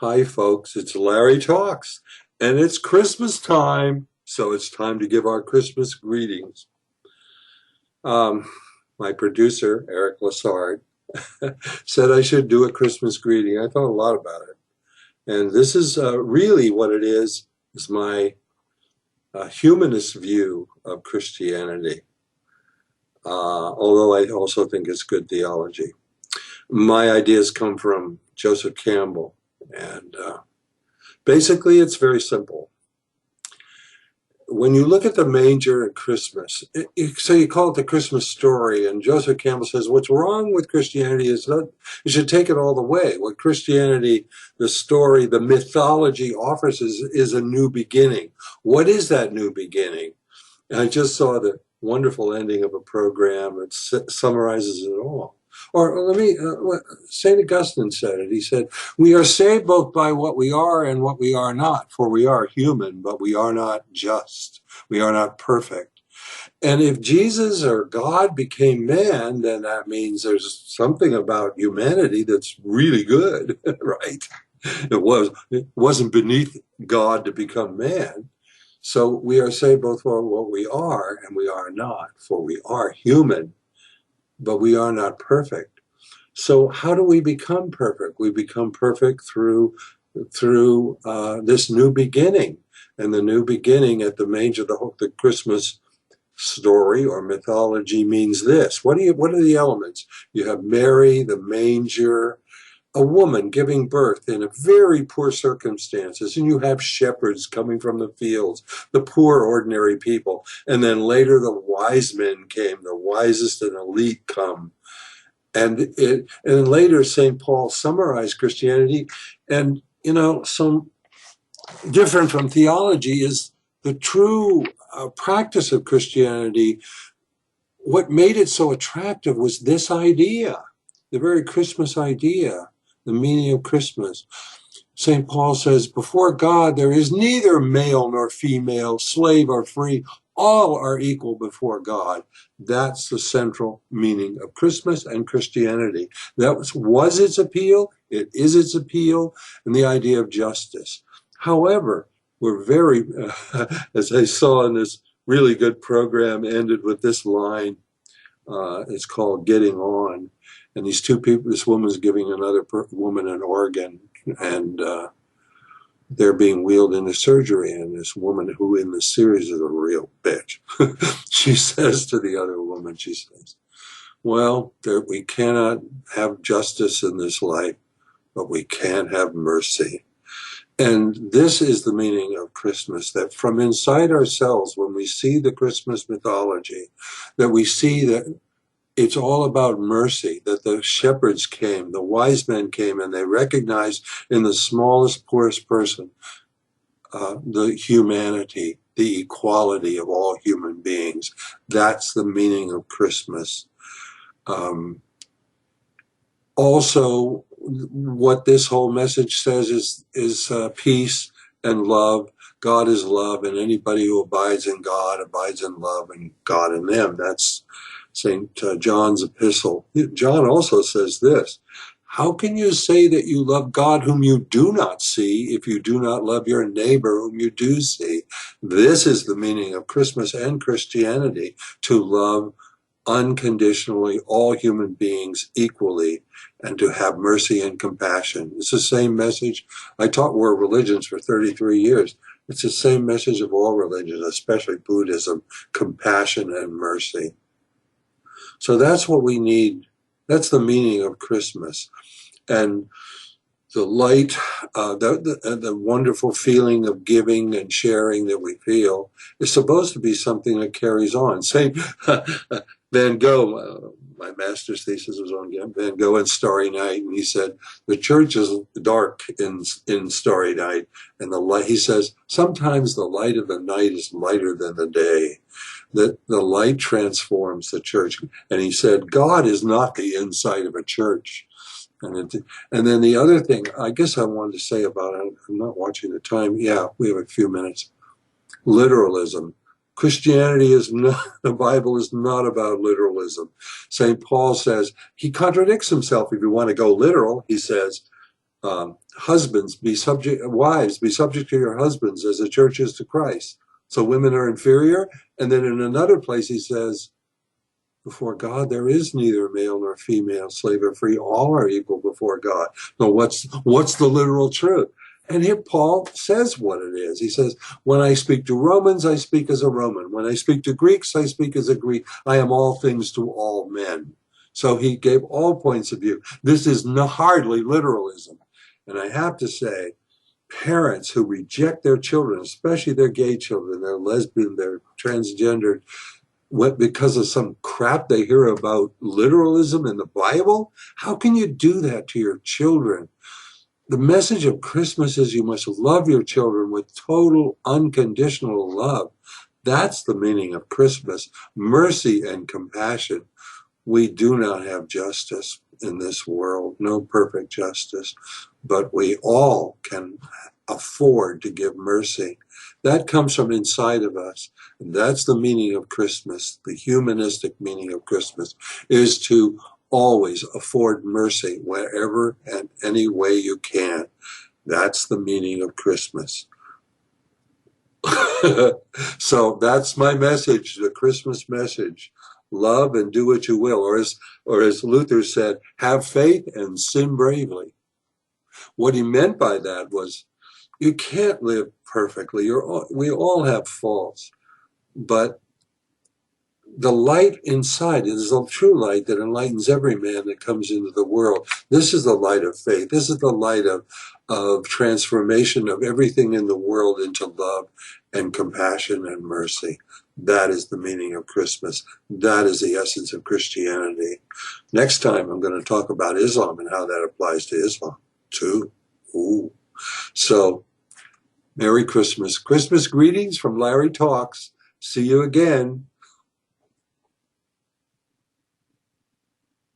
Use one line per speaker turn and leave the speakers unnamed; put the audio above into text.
Hi, folks. It's Larry Talks, and it's Christmas time, so it's time to give our Christmas greetings. My producer, Eric Lassard, said I should do a Christmas greeting. I thought a lot about it, and this is really what it is my humanist view of Christianity, although I also think it's good theology. My ideas come from Joseph Campbell, and basically, it's very simple. When you look at the manger at Christmas, so you call it the Christmas story, and Joseph Campbell says what's wrong with Christianity is that you should take it all the way. What Christianity, the story, the mythology offers is a new beginning. What is that new beginning? And I just saw the wonderful ending of a program that summarizes it all. Or let me, St. Augustine said it. He said, we are saved both by what we are and what we are not, for we are human, but we are not just. We are not perfect. And if Jesus or God became man, then that means there's something about humanity that's really good, right? It wasn't beneath God to become man. So we are saved both for what we are and we are not, for we are human, but we are not perfect. So how do we become perfect? We become perfect through this new beginning. And the new beginning at the manger, the Christmas story or mythology means this. What are the elements? You have Mary, the manger, a woman giving birth in a very poor circumstances, and you have shepherds coming from the fields, the poor ordinary people, and then later the wise men came, the wisest and elite come. And then later St. Paul summarized Christianity, and some different from theology is the true practice of Christianity. What made it so attractive was this idea, the very Christmas idea, the meaning of Christmas. St. Paul says, before God, there is neither male nor female, slave or free. All are equal before God. That's the central meaning of Christmas and Christianity. That was its appeal. It is its appeal, and the idea of justice. However, we're very, as I saw in this really good program, ended with this line. It's called Getting On. And these two people, this woman's giving another woman an organ, and they're being wheeled into surgery. And this woman, who in the series is a real bitch, she says to the other woman, she says, well, we cannot have justice in this life, but we can have mercy. And this is the meaning of Christmas, that from inside ourselves, when we see the Christmas mythology, that we see that it's all about mercy, that the shepherds came, the wise men came, and they recognized in the smallest, poorest person the humanity, the equality of all human beings. That's the meaning of Christmas. Also, what this whole message says is peace and love. God is love, and anybody who abides in God abides in love, and God in them. That's St. John's epistle. John also says this, how can you say that you love God whom you do not see if you do not love your neighbor whom you do see? This is the meaning of Christmas and Christianity, to love unconditionally all human beings equally and to have mercy and compassion. It's the same message. I taught world religions for 33 years. It's the same message of all religions, especially Buddhism, compassion and mercy. So that's what we need. That's the meaning of Christmas. And the light, the wonderful feeling of giving and sharing that we feel is supposed to be something that carries on. St. Van Gogh, my master's thesis was on Van Gogh and Starry Night, and he said, the church is dark in Starry Night, and the light, he says, sometimes the light of the night is lighter than the day. That the light transforms the church. And he said, God is not the inside of a church. And then the other thing, I guess I wanted to say about it, I'm not watching the time. Yeah, we have a few minutes. Literalism. Christianity is not, the Bible is not about literalism. St. Paul says, he contradicts himself if you want to go literal. He says, Husbands, wives, be subject to your husbands as the church is to Christ. So women are inferior. And then in another place he says, before God, there is neither male nor female, slave or free. All are equal before God. Now, what's the literal truth? And here Paul says what it is. He says, when I speak to Romans, I speak as a Roman. When I speak to Greeks, I speak as a Greek. I am all things to all men. So he gave all points of view. This is hardly literalism. And I have to say, parents who reject their children, especially their gay children, their lesbian, their transgender, because of some crap they hear about literalism in the Bible? How can you do that to your children? The message of Christmas is you must love your children with total unconditional love. That's the meaning of Christmas, mercy and compassion. We do not have justice in this world, no perfect justice, but we all can afford to give mercy. That comes from inside of us. And that's the meaning of Christmas. The humanistic meaning of Christmas is to always afford mercy wherever and any way you can. That's the meaning of Christmas. So that's my message, the Christmas message. Love and do what you will. Or as Luther said, have faith and sin bravely. What he meant by that was, you can't live perfectly. We all have faults. But the light inside is the true light that enlightens every man that comes into the world. This is the light of faith. This is the light of transformation of everything in the world into love and compassion and mercy. That is the meaning of Christmas. That is the essence of Christianity. Next time I'm going to talk about Islam and how that applies to Islam too. Ooh. So, Merry Christmas. Christmas greetings from Larry Talks. See you again.